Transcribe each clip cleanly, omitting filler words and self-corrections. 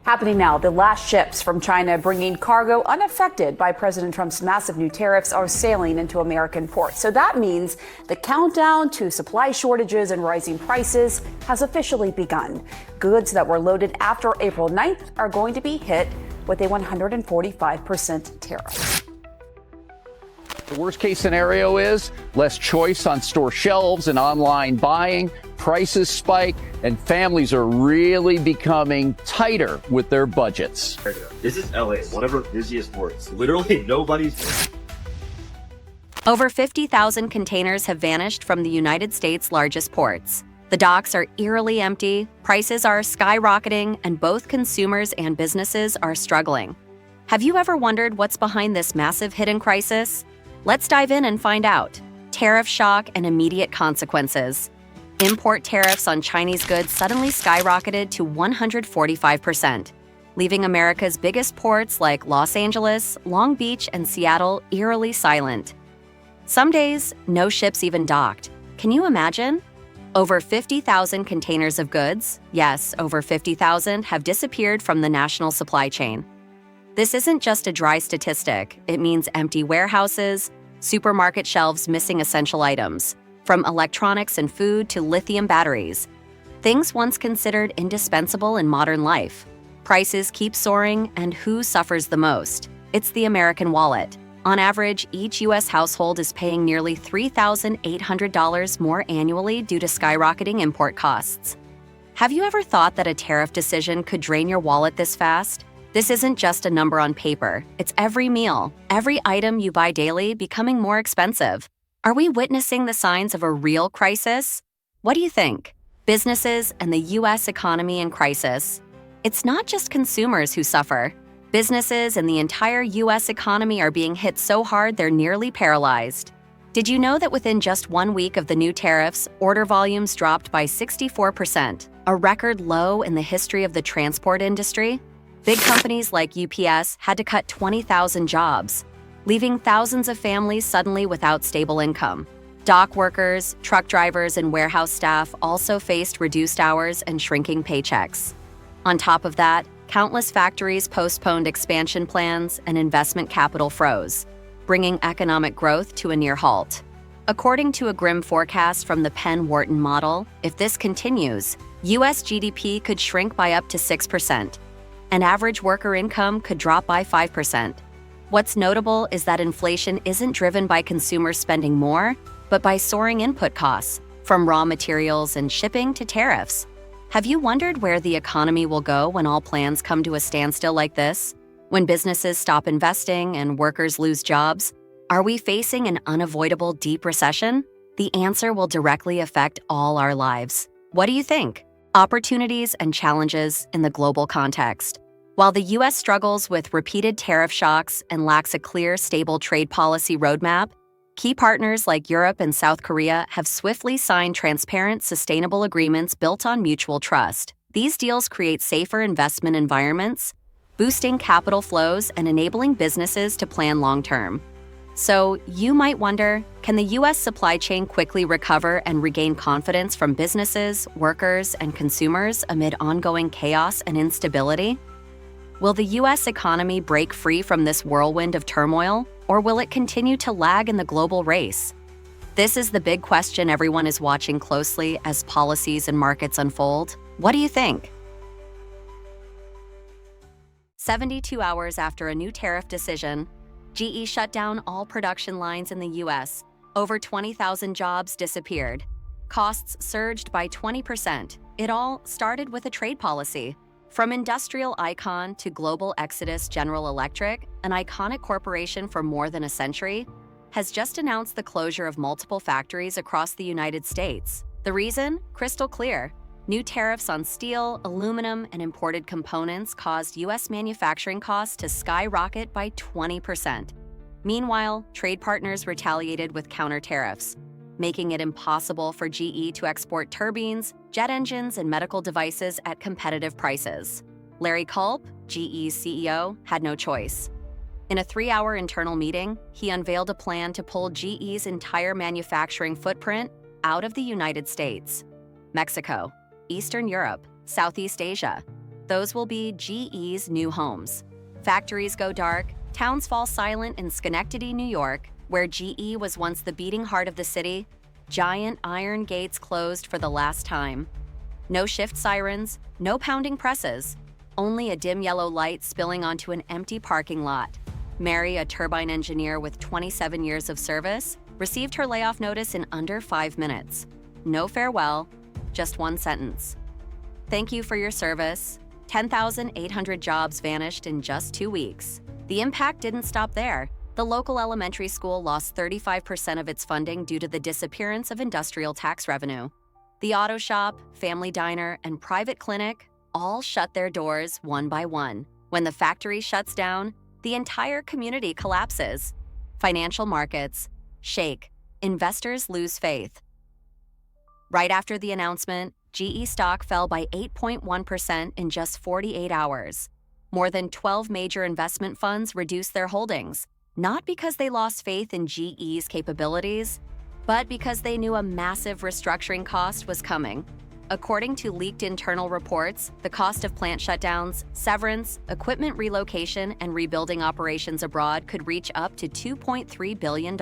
Happening now, the last ships from China bringing cargo unaffected by President Trump's massive new tariffs are sailing into American ports. So that means the countdown to supply shortages and rising prices has officially begun. Goods that were loaded after April 9th are going to be hit with a 145% tariff. The worst case scenario is less choice on store shelves and online buying, prices spike, and families are really becoming tighter with their budgets. This is LA, one of our busiest ports. Literally nobody's. Over 50,000 containers have vanished from the United States' largest ports. The docks are eerily empty, prices are skyrocketing, and both consumers and businesses are struggling. Have you ever wondered what's behind this massive hidden crisis? Let's dive in and find out. Tariff shock and immediate consequences. Import tariffs on Chinese goods suddenly skyrocketed to 145%, leaving America's biggest ports like Los Angeles, Long Beach, and Seattle eerily silent. Some days, no ships even docked. Can you imagine? Over 50,000 containers of goods, yes, over 50,000, have disappeared from the national supply chain. This isn't just a dry statistic. It means empty warehouses, supermarket shelves missing essential items, from electronics and food to lithium batteries. Things once considered indispensable in modern life. Prices keep soaring, and who suffers the most? It's the American wallet. On average, each U.S. household is paying nearly $3,800 more annually due to skyrocketing import costs. Have you ever thought that a tariff decision could drain your wallet this fast? This isn't just a number on paper. It's every meal, every item you buy daily becoming more expensive. Are we witnessing the signs of a real crisis? What do you think? Businesses and the U.S. economy in crisis. It's not just consumers who suffer. Businesses and the entire U.S. economy are being hit so hard they're nearly paralyzed. Did you know that within just 1 week of the new tariffs, order volumes dropped by 64%, a record low in the history of the transport industry? Big companies like UPS had to cut 20,000 jobs, leaving thousands of families suddenly without stable income. Dock workers, truck drivers, and warehouse staff also faced reduced hours and shrinking paychecks. On top of that, countless factories postponed expansion plans and investment capital froze, bringing economic growth to a near halt. According to a grim forecast from the Penn-Wharton model, if this continues, U.S. GDP could shrink by up to 6%, and average worker income could drop by 5%. What's notable is that inflation isn't driven by consumers spending more, but by soaring input costs, from raw materials and shipping to tariffs. Have you wondered where the economy will go when all plans come to a standstill like this? When businesses stop investing and workers lose jobs? Are we facing an unavoidable deep recession? The answer will directly affect all our lives. What do you think? Opportunities and challenges in the global context. While the U.S. struggles with repeated tariff shocks and lacks a clear, stable trade policy roadmap, key partners like Europe and South Korea have swiftly signed transparent, sustainable agreements built on mutual trust. These deals create safer investment environments, boosting capital flows and enabling businesses to plan long-term. So, you might wonder, can the U.S. supply chain quickly recover and regain confidence from businesses, workers, and consumers amid ongoing chaos and instability? Will the U.S. economy break free from this whirlwind of turmoil, or will it continue to lag in the global race? This is the big question everyone is watching closely as policies and markets unfold. What do you think? 72 hours after a new tariff decision, GE shut down all production lines in the U.S. Over 20,000 jobs disappeared. Costs surged by 20%. It all started with a trade policy. From industrial icon to global exodus, General Electric, an iconic corporation for more than a century, has just announced the closure of multiple factories across the United States. The reason? Crystal clear. New tariffs on steel, aluminum, and imported components caused U.S. manufacturing costs to skyrocket by 20%. Meanwhile, trade partners retaliated with counter tariffs, making it impossible for GE to export turbines, jet engines, and medical devices at competitive prices. Larry Culp, GE's CEO, had no choice. In a 3-hour internal meeting, he unveiled a plan to pull GE's entire manufacturing footprint out of the United States, Mexico, Eastern Europe, Southeast Asia. those will be GE's new homes. Factories go dark, towns fall silent in Schenectady, New York, where GE was once the beating heart of the city. Giant iron gates closed for the last time. No shift sirens, no pounding presses, only a dim yellow light spilling onto an empty parking lot. Mary, a turbine engineer with 27 years of service, received her layoff notice in under 5 minutes. No farewell, just one sentence. Thank you for your service. 10,800 jobs vanished in just 2 weeks. The impact didn't stop there. The local elementary school lost 35% of its funding due to the disappearance of industrial tax revenue. The auto shop, family diner, and private clinic all shut their doors one by one. When the factory shuts down, the entire community collapses. Financial markets shake. Investors lose faith. Right after the announcement, GE stock fell by 8.1% in just 48 hours. More than 12 major investment funds reduced their holdings, not because they lost faith in GE's capabilities, but because they knew a massive restructuring cost was coming. According to leaked internal reports, the cost of plant shutdowns, severance, equipment relocation, and rebuilding operations abroad could reach up to $2.3 billion.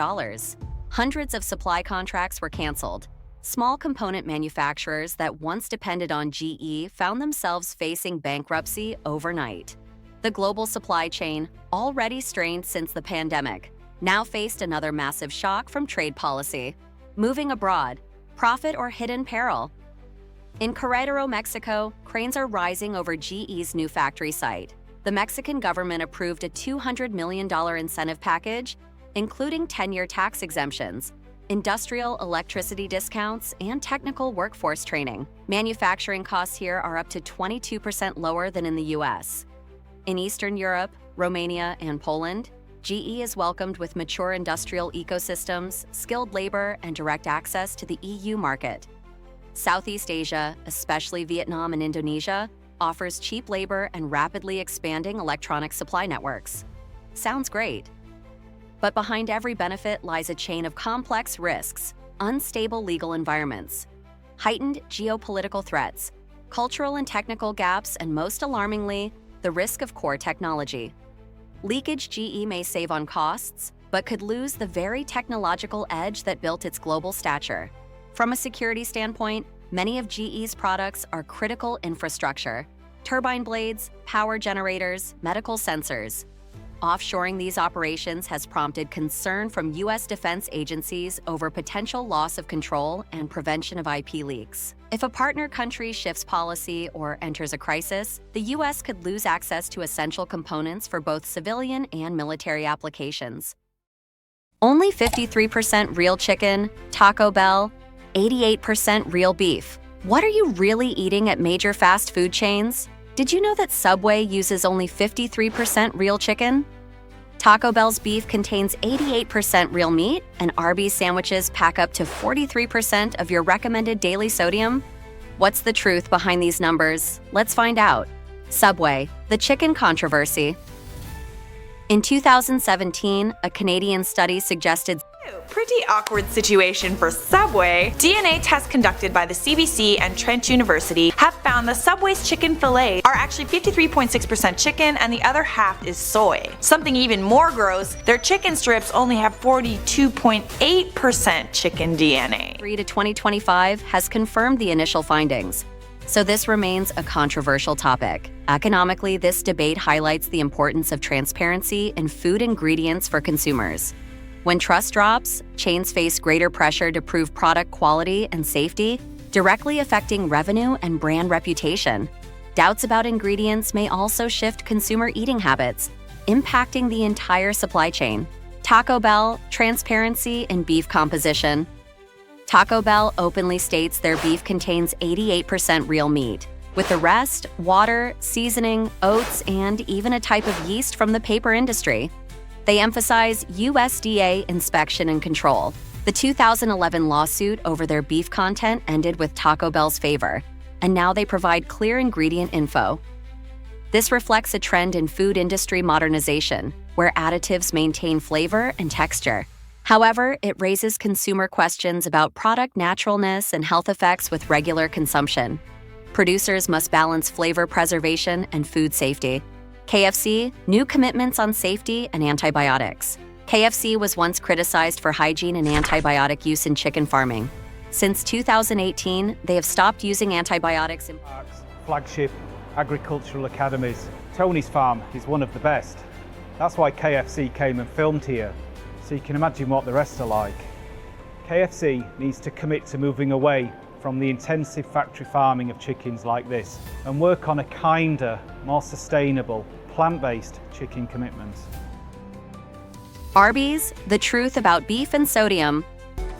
Hundreds of supply contracts were canceled. Small component manufacturers that once depended on GE found themselves facing bankruptcy overnight. The global supply chain, already strained since the pandemic, now faced another massive shock from trade policy. Moving abroad, profit or hidden peril. In Querétaro, Mexico, cranes are rising over GE's new factory site. The Mexican government approved a $200 million incentive package, including 10-year tax exemptions, industrial electricity discounts, and technical workforce training. Manufacturing costs here are up to 22% lower than in the US. In Eastern Europe, Romania, and Poland, GE is welcomed with mature industrial ecosystems, skilled labor, and direct access to the EU market. Southeast Asia, especially Vietnam and Indonesia, offers cheap labor and rapidly expanding electronic supply networks. Sounds great. But behind every benefit lies a chain of complex risks, unstable legal environments, heightened geopolitical threats, cultural and technical gaps, and most alarmingly, the risk of core technology. Leakage GE may save on costs, but could lose the very technological edge that built its global stature. From a security standpoint, many of GE's products are critical infrastructure: turbine blades, power generators, medical sensors. Offshoring these operations has prompted concern from U.S. defense agencies over potential loss of control and prevention of IP leaks. If a partner country shifts policy or enters a crisis, the U.S. could lose access to essential components for both civilian and military applications. Only 53% real chicken, Taco Bell, 88% real beef. What are you really eating at major fast food chains? Did you know that Subway uses only 53% real chicken? Taco Bell's beef contains 88% real meat, and Arbys sandwiches pack up to 43% of your recommended daily sodium? What's the truth behind these numbers? Let's find out. Subway, the chicken controversy. In 2017, a Canadian study suggested Pretty awkward situation for Subway. DNA tests conducted by the CBC and Trent University have found the Subway's chicken fillets are actually 53.6% chicken and the other half is soy. Something even more gross, their chicken strips only have 42.8% chicken DNA. 3 to 2025 has confirmed the initial findings. So this remains a controversial topic. Economically, this debate highlights the importance of transparency in food ingredients for consumers. When trust drops, chains face greater pressure to prove product quality and safety, directly affecting revenue and brand reputation. Doubts about ingredients may also shift consumer eating habits, impacting the entire supply chain. Taco Bell, transparency in beef composition. Taco Bell openly states their beef contains 88% real meat, with the rest water, seasoning, oats, and even a type of yeast from the paper industry. They emphasize USDA inspection and control. The 2011 lawsuit over their beef content ended with Taco Bell's favor, and now they provide clear ingredient info. This reflects a trend in food industry modernization, where additives maintain flavor and texture. However, it raises consumer questions about product naturalness and health effects with regular consumption. Producers must balance flavor preservation and food safety. KFC, new commitments on safety and antibiotics. KFC was once criticized for hygiene and antibiotic use in chicken farming. Since 2018, they have stopped using antibiotics in parks, flagship agricultural academies. Tony's farm is one of the best. That's why KFC came and filmed here, so you can imagine what the rest are like. KFC needs to commit to moving away from the intensive factory farming of chickens like this and work on a kinder, more sustainable, plant-based chicken commitment. Arbys, the truth about beef and sodium.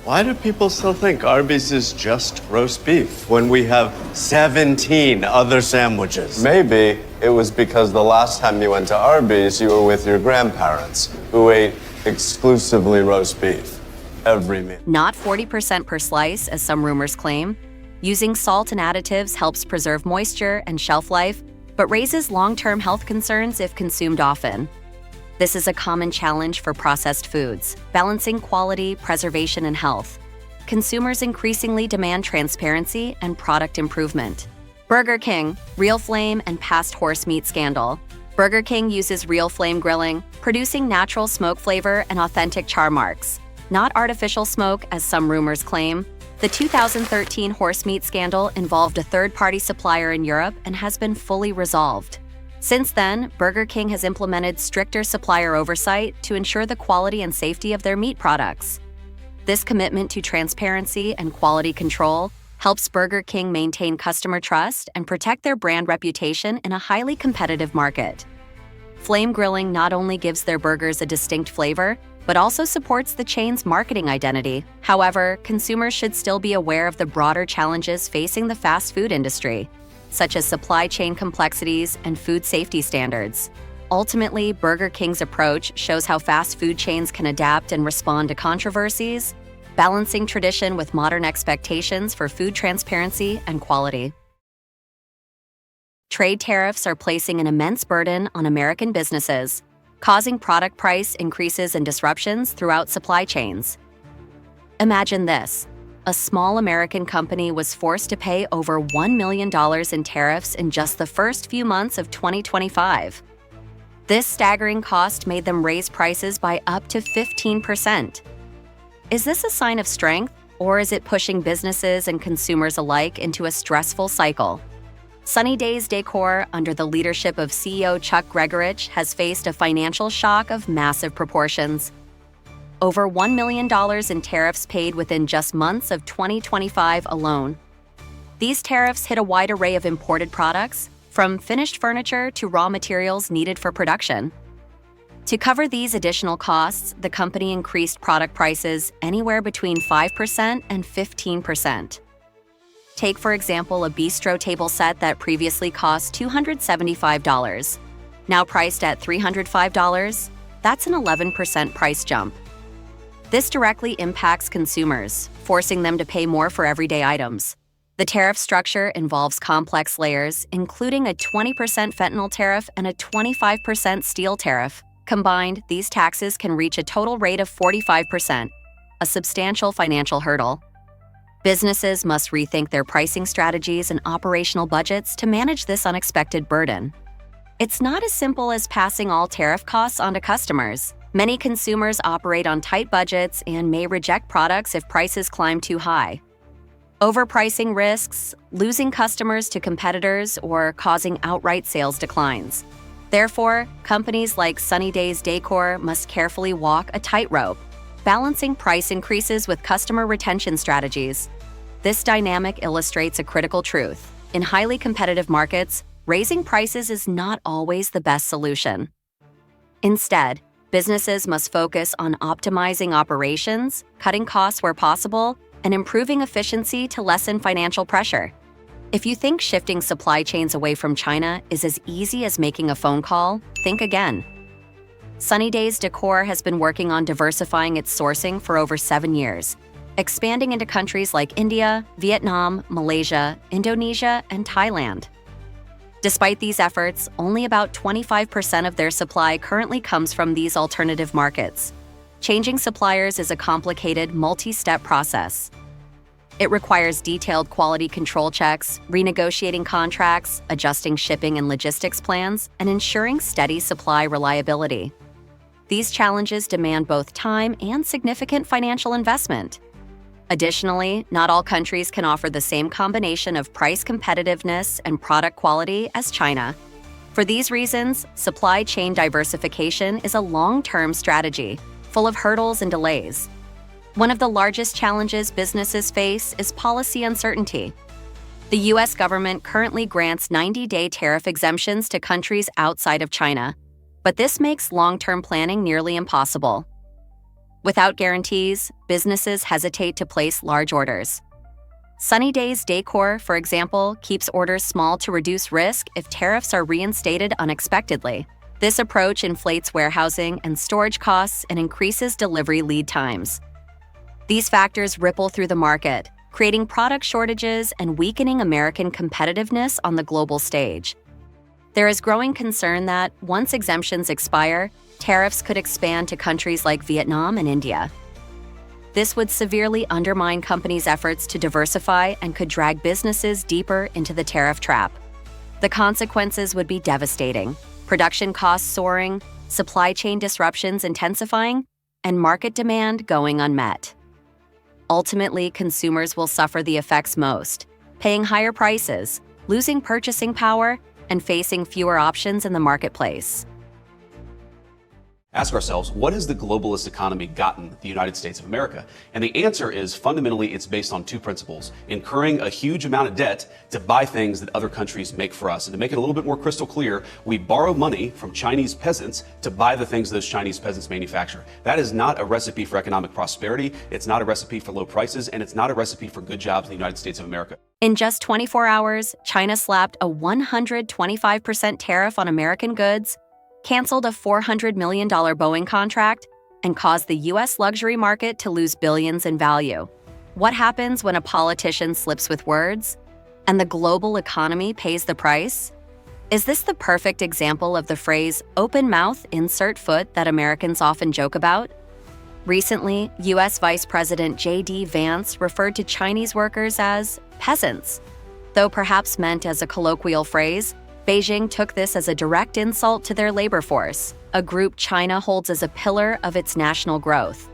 Why do people still think Arbys is just roast beef when we have 17 other sandwiches? Maybe it was because the last time you went to Arbys, you were with your grandparents, who ate exclusively roast beef every meal. Not 40% per slice, as some rumors claim. Using salt and additives helps preserve moisture and shelf life, but raises long-term health concerns if consumed often. This is a common challenge for processed foods, balancing quality, preservation, and health. Consumers increasingly demand transparency and product improvement. Burger King, real flame and past horse meat scandal. Burger King uses real flame grilling, producing natural smoke flavor and authentic char marks, not artificial smoke as some rumors claim. The 2013 horse meat scandal involved a third-party supplier in Europe and has been fully resolved. Since then, Burger King has implemented stricter supplier oversight to ensure the quality and safety of their meat products. This commitment to transparency and quality control helps Burger King maintain customer trust and protect their brand reputation in a highly competitive market. Flame grilling not only gives their burgers a distinct flavor, but also supports the chain's marketing identity. However, consumers should still be aware of the broader challenges facing the fast food industry, such as supply chain complexities and food safety standards. Ultimately, Burger King's approach shows how fast food chains can adapt and respond to controversies, balancing tradition with modern expectations for food transparency and quality. Trade tariffs are placing an immense burden on American businesses, causing product price increases and disruptions throughout supply chains. Imagine this. A small American company was forced to pay over $1 million in tariffs in just the first few months of 2025. This staggering cost made them raise prices by up to 15%. Is this a sign of strength, or is it pushing businesses and consumers alike into a stressful cycle? Sunny Days Decor, under the leadership of CEO Chuck Gregorich, has faced a financial shock of massive proportions. Over $1 million in tariffs paid within just months of 2025 alone. These tariffs hit a wide array of imported products, from finished furniture to raw materials needed for production. To cover these additional costs, the company increased product prices anywhere between 5% and 15%. Take, for example, a bistro table set that previously cost $275. Now priced at $305, that's an 11% price jump. This directly impacts consumers, forcing them to pay more for everyday items. The tariff structure involves complex layers, including a 20% fentanyl tariff and a 25% steel tariff. Combined, these taxes can reach a total rate of 45%, a substantial financial hurdle. Businesses must rethink their pricing strategies and operational budgets to manage this unexpected burden. It's not as simple as passing all tariff costs onto customers. Many consumers operate on tight budgets and may reject products if prices climb too high. Overpricing risks, losing customers to competitors, or causing outright sales declines. Therefore, companies like Sunny Days Decor must carefully walk a tightrope, balancing price increases with customer retention strategies. This dynamic illustrates a critical truth. In highly competitive markets, raising prices is not always the best solution. Instead, businesses must focus on optimizing operations, cutting costs where possible, and improving efficiency to lessen financial pressure. If you think shifting supply chains away from China is as easy as making a phone call, think again. Sunny Days Decor has been working on diversifying its sourcing for over 7 years, expanding into countries like India, Vietnam, Malaysia, Indonesia, and Thailand. Despite these efforts, only about 25% of their supply currently comes from these alternative markets. Changing suppliers is a complicated, multi-step process. It requires detailed quality control checks, renegotiating contracts, adjusting shipping and logistics plans, and ensuring steady supply reliability. These challenges demand both time and significant financial investment. Additionally, not all countries can offer the same combination of price competitiveness and product quality as China. For these reasons, supply chain diversification is a long-term strategy, full of hurdles and delays. One of the largest challenges businesses face is policy uncertainty. The U.S. government currently grants 90-day tariff exemptions to countries outside of China, but this makes long-term planning nearly impossible. Without guarantees, businesses hesitate to place large orders. Sunny Days Decor, for example, keeps orders small to reduce risk if tariffs are reinstated unexpectedly. This approach inflates warehousing and storage costs and increases delivery lead times. These factors ripple through the market, creating product shortages and weakening American competitiveness on the global stage. There is growing concern that, once exemptions expire, tariffs could expand to countries like Vietnam and India. This would severely undermine companies' efforts to diversify and could drag businesses deeper into the tariff trap. The consequences would be devastating: production costs soaring, supply chain disruptions intensifying, and market demand going unmet. Ultimately, consumers will suffer the effects most, paying higher prices, losing purchasing power, and facing fewer options in the marketplace. Ask ourselves, what has the globalist economy gotten the United States of America? And the answer is fundamentally it's based on two principles: incurring a huge amount of debt to buy things that other countries make for us. And to make it a little bit more crystal clear, we borrow money from Chinese peasants to buy the things those Chinese peasants manufacture. That is not a recipe for economic prosperity. It's not a recipe for low prices, and it's not a recipe for good jobs in the United States of America. In just 24 hours, China slapped a 125% tariff on American goods, canceled a $400 million Boeing contract, and caused the U.S. luxury market to lose billions in value. What happens when a politician slips with words, and the global economy pays the price? Is this the perfect example of the phrase, open mouth, insert foot, that Americans often joke about? Recently, U.S. Vice President J.D. Vance referred to Chinese workers as peasants. Though perhaps meant as a colloquial phrase, Beijing took this as a direct insult to their labor force, a group China holds as a pillar of its national growth.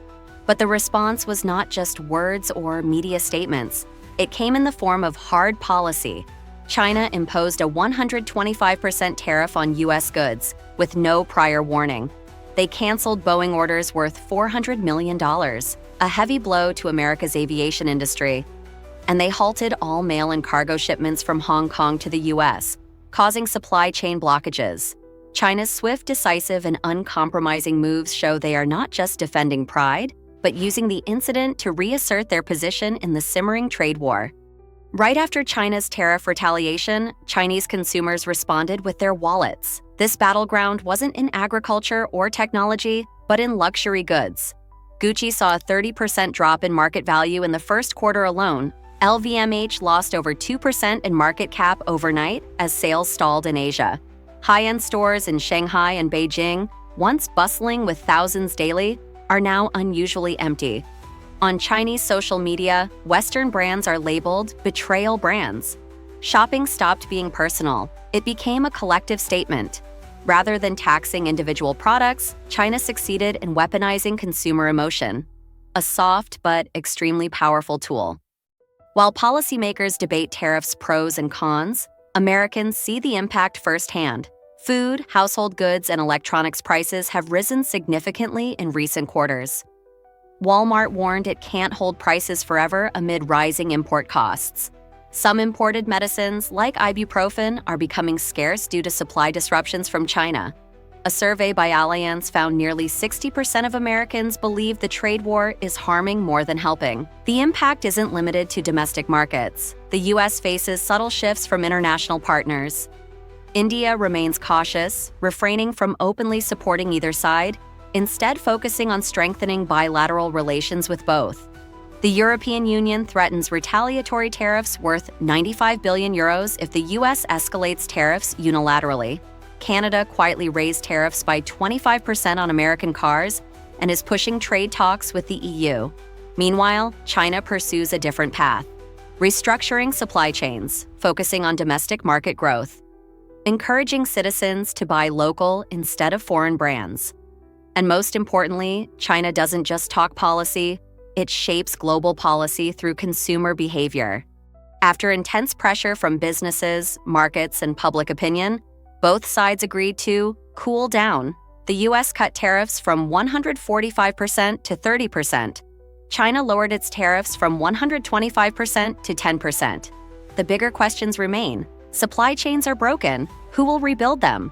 But the response was not just words or media statements. It came in the form of hard policy. China imposed a 125% tariff on U.S. goods, with no prior warning. They canceled Boeing orders worth $400 million, a heavy blow to America's aviation industry. And they halted all mail and cargo shipments from Hong Kong to the U.S., causing supply chain blockages. China's swift, decisive, and uncompromising moves show they are not just defending pride, but using the incident to reassert their position in the simmering trade war. Right after China's tariff retaliation, Chinese consumers responded with their wallets. This battleground wasn't in agriculture or technology, but in luxury goods. Gucci saw a 30% drop in market value in the first quarter alone. LVMH lost over 2% in market cap overnight as sales stalled in Asia. High-end stores in Shanghai and Beijing, once bustling with thousands daily, are now unusually empty. On Chinese social media, Western brands are labeled betrayal brands. Shopping stopped being personal. It became a collective statement. Rather than taxing individual products, China succeeded in weaponizing consumer emotion, a soft but extremely powerful tool. While policymakers debate tariffs' pros and cons, Americans see the impact firsthand. Food, household goods, and electronics prices have risen significantly in recent quarters. Walmart warned it can't hold prices forever amid rising import costs. Some imported medicines, like ibuprofen, are becoming scarce due to supply disruptions from China. A survey by Allianz found nearly 60% of Americans believe the trade war is harming more than helping. The impact isn't limited to domestic markets. The U.S. faces subtle shifts from international partners. India remains cautious, refraining from openly supporting either side, instead focusing on strengthening bilateral relations with both. The European Union threatens retaliatory tariffs worth €95 billion if the U.S. escalates tariffs unilaterally. Canada quietly raised tariffs by 25% on American cars and is pushing trade talks with the EU. Meanwhile, China pursues a different path. restructuring supply chains, focusing on domestic market growth, encouraging citizens to buy local instead of foreign brands. And most importantly, China doesn't just talk policy, it shapes global policy through consumer behavior. After intense pressure from businesses, markets, and public opinion, both sides agreed to cool down. The U.S. cut tariffs from 145% to 30%. China lowered its tariffs from 125% to 10%. The bigger questions remain. Supply chains are broken. Who will rebuild them?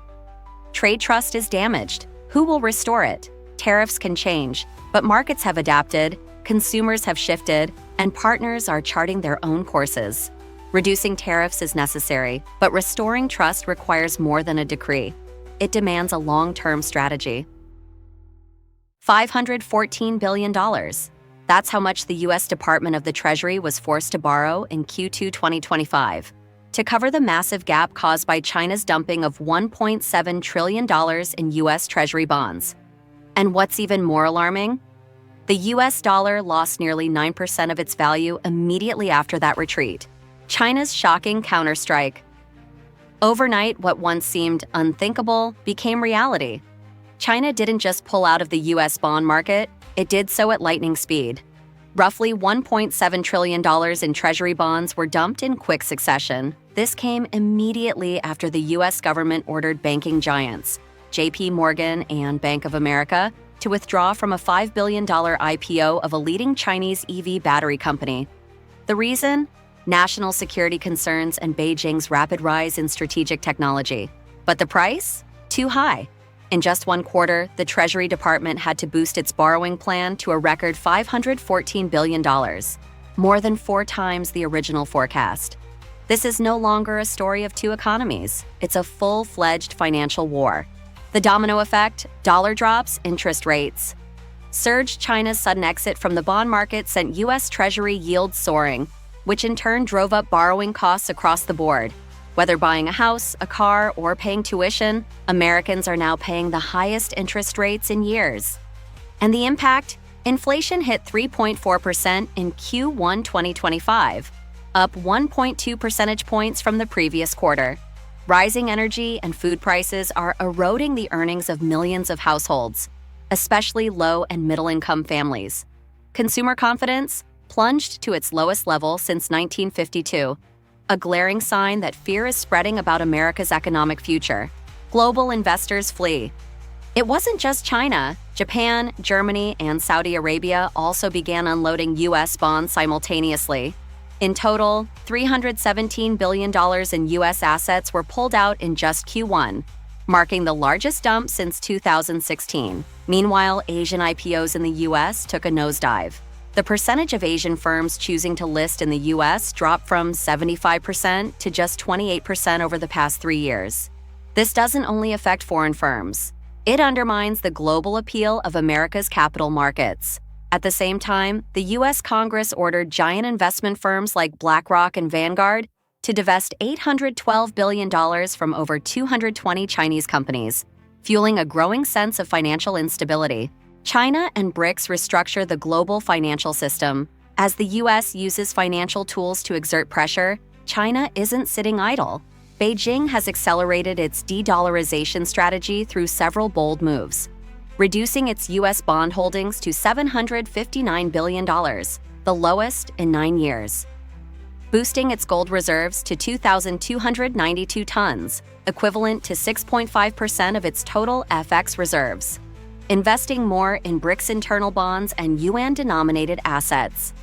Trade trust is damaged. Who will restore it? Tariffs can change, but markets have adapted, consumers have shifted, and partners are charting their own courses. Reducing tariffs is necessary, but restoring trust requires more than a decree. It demands a long-term strategy. $514 billion. That's how much the U.S. Department of the Treasury was forced to borrow in Q2 2025 to cover the massive gap caused by China's dumping of $1.7 trillion in U.S. Treasury bonds. And what's even more alarming? The U.S. dollar lost nearly 9% of its value immediately after that retreat. China's shocking counterstrike. Overnight, what once seemed unthinkable became reality. China didn't just pull out of the U.S. bond market, it did so at lightning speed. Roughly $1.7 trillion in Treasury bonds were dumped in quick succession. This came immediately after the U.S. government ordered banking giants, J.P. Morgan and Bank of America, to withdraw from a $5 billion IPO of a leading Chinese EV battery company. The reason? National security concerns and Beijing's rapid rise in strategic technology. But the price? Too high. In just one quarter, the Treasury Department had to boost its borrowing plan to a record $514 billion, more than 4 times the original forecast. This is no longer a story of two economies. It's a full-fledged financial war. The domino effect, dollar drops, interest rates. Surged China's sudden exit from the bond market sent U.S. Treasury yields soaring, which in turn drove up borrowing costs across the board. Whether buying a house, a car, or paying tuition, Americans are now paying the highest interest rates in years. And the impact? Inflation hit 3.4% in Q1 2025, up 1.2 percentage points from the previous quarter. Rising energy and food prices are eroding the earnings of millions of households, especially low and middle-income families. Consumer confidence plunged to its lowest level since 1952, a glaring sign that fear is spreading about America's economic future. Global investors flee. It wasn't just China. Japan, Germany, and Saudi Arabia also began unloading U.S. bonds simultaneously. In total, $317 billion in U.S. assets were pulled out in just Q1, marking the largest dump since 2016. Meanwhile, Asian IPOs in the U.S. took a nosedive. The percentage of Asian firms choosing to list in the U.S. dropped from 75% to just 28% over the past 3 years. This doesn't only affect foreign firms. It undermines the global appeal of America's capital markets. At the same time, the U.S. Congress ordered giant investment firms like BlackRock and Vanguard to divest $812 billion from over 220 Chinese companies, fueling a growing sense of financial instability. China and BRICS restructure the global financial system. As the U.S. uses financial tools to exert pressure, China isn't sitting idle. Beijing has accelerated its de-dollarization strategy through several bold moves, reducing its U.S. bond holdings to $759 billion, the lowest in 9 years. Boosting its gold reserves to 2,292 tons, equivalent to 6.5% of its total FX reserves. Investing more in BRICS internal bonds and yuan-denominated assets.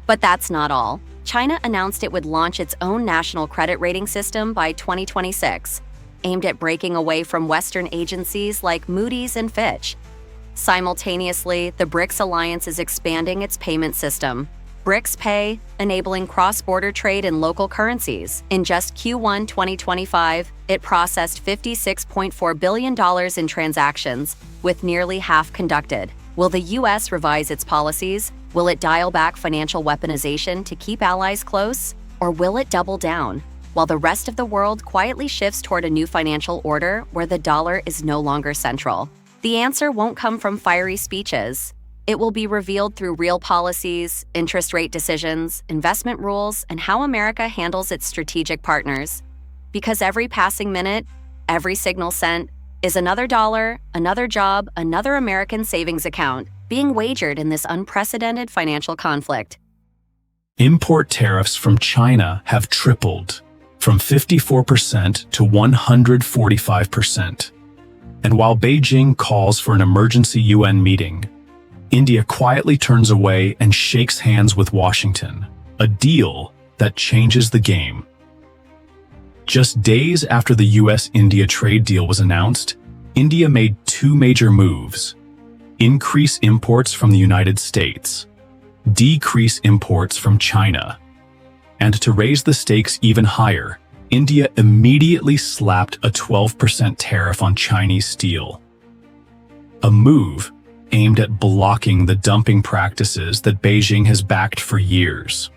But that's not all. China announced it would launch its own national credit rating system by 2026, aimed at breaking away from Western agencies like Moody's and Fitch. Simultaneously, the BRICS alliance is expanding its payment system, BRICS Pay, enabling cross-border trade in local currencies. In just Q1 2025, it processed $56.4 billion in transactions, with nearly half conducted. Will the U.S. revise its policies? Will it dial back financial weaponization to keep allies close? Or will it double down, while the rest of the world quietly shifts toward a new financial order where the dollar is no longer central? The answer won't come from fiery speeches. It will be revealed through real policies, interest rate decisions, investment rules, and how America handles its strategic partners. Because every passing minute, every signal sent, is another dollar, another job, another American savings account being wagered in this unprecedented financial conflict. Import tariffs from China have tripled, from 54% to 145%. And while Beijing calls for an emergency UN meeting, India quietly turns away and shakes hands with Washington, a deal that changes the game. Just days after the US-India trade deal was announced, India made two major moves: increase imports from the United States, decrease imports from China. And to raise the stakes even higher, India immediately slapped a 12% tariff on Chinese steel. A move aimed at blocking the dumping practices that Beijing has backed for years.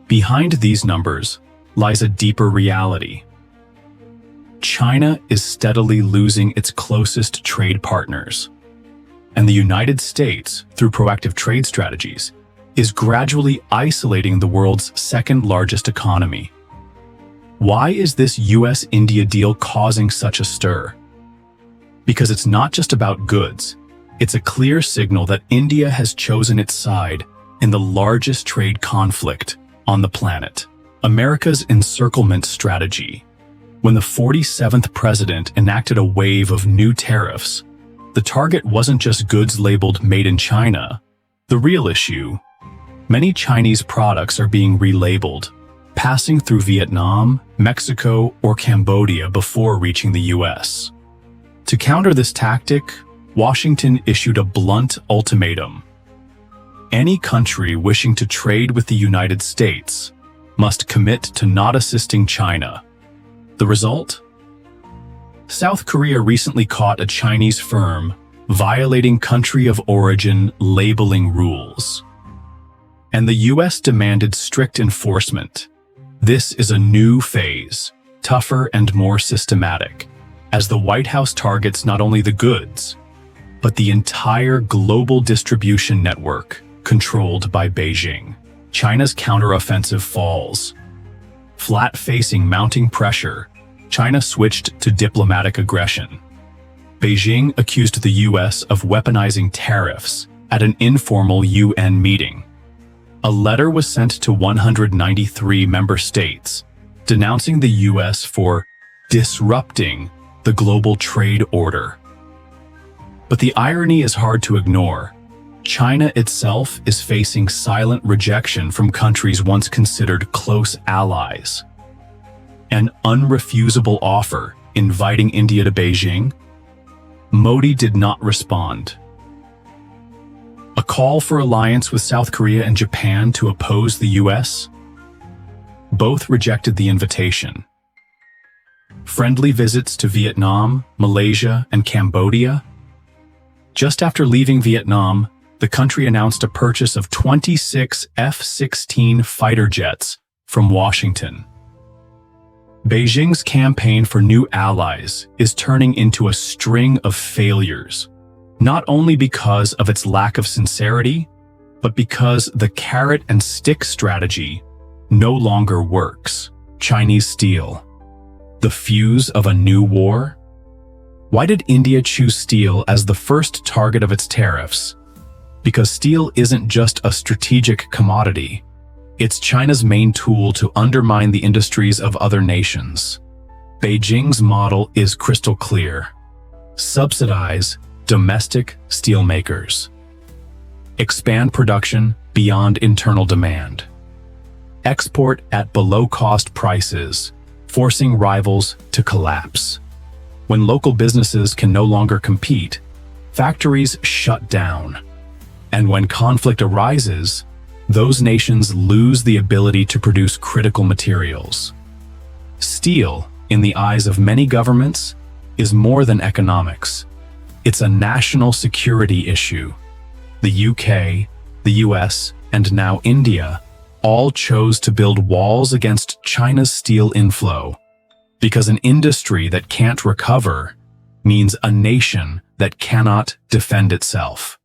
Behind these numbers lies a deeper reality. China is steadily losing its closest trade partners, and the United States, through proactive trade strategies, is gradually isolating the world's second-largest economy. Why is this US-India deal causing such a stir? Because it's not just about goods. It's a clear signal that India has chosen its side in the largest trade conflict on the planet. America's encirclement strategy. When the 47th president enacted a wave of new tariffs, the target wasn't just goods labeled "Made in China." The real issue: many Chinese products are being relabeled, passing through Vietnam, Mexico, or Cambodia before reaching the US. To counter this tactic, Washington issued a blunt ultimatum. Any country wishing to trade with the United States must commit to not assisting China. The result? South Korea recently caught a Chinese firm violating country of origin labeling rules. And the US demanded strict enforcement. This is a new phase, tougher and more systematic, as the White House targets not only the goods, but the entire global distribution network controlled by Beijing. China's counteroffensive falls. Flat-facing mounting pressure, China switched to diplomatic aggression. Beijing accused the US of weaponizing tariffs at an informal UN meeting. A letter was sent to 193 member states, denouncing the US for disrupting the global trade order. But the irony is hard to ignore. China itself is facing silent rejection from countries once considered close allies. An unrefusable offer inviting India to Beijing? Modi did not respond. A call for alliance with South Korea and Japan to oppose the US? Both rejected the invitation. Friendly visits to Vietnam, Malaysia, and Cambodia? Just after leaving Vietnam, the country announced a purchase of 26 F-16 fighter jets from Washington. Beijing's campaign for new allies is turning into a string of failures, not only because of its lack of sincerity, but because the carrot and stick strategy no longer works. Chinese steel, the fuse of a new war? Why did India choose steel as the first target of its tariffs? Because steel isn't just a strategic commodity. It's China's main tool to undermine the industries of other nations. Beijing's model is crystal clear. Subsidize domestic steelmakers. Expand production beyond internal demand. Export at below-cost prices, forcing rivals to collapse. When local businesses can no longer compete, factories shut down. And when conflict arises, those nations lose the ability to produce critical materials. Steel, in the eyes of many governments, is more than economics. It's a national security issue. The UK, the US, and now India all chose to build walls against China's steel inflow, because an industry that can't recover means a nation that cannot defend itself.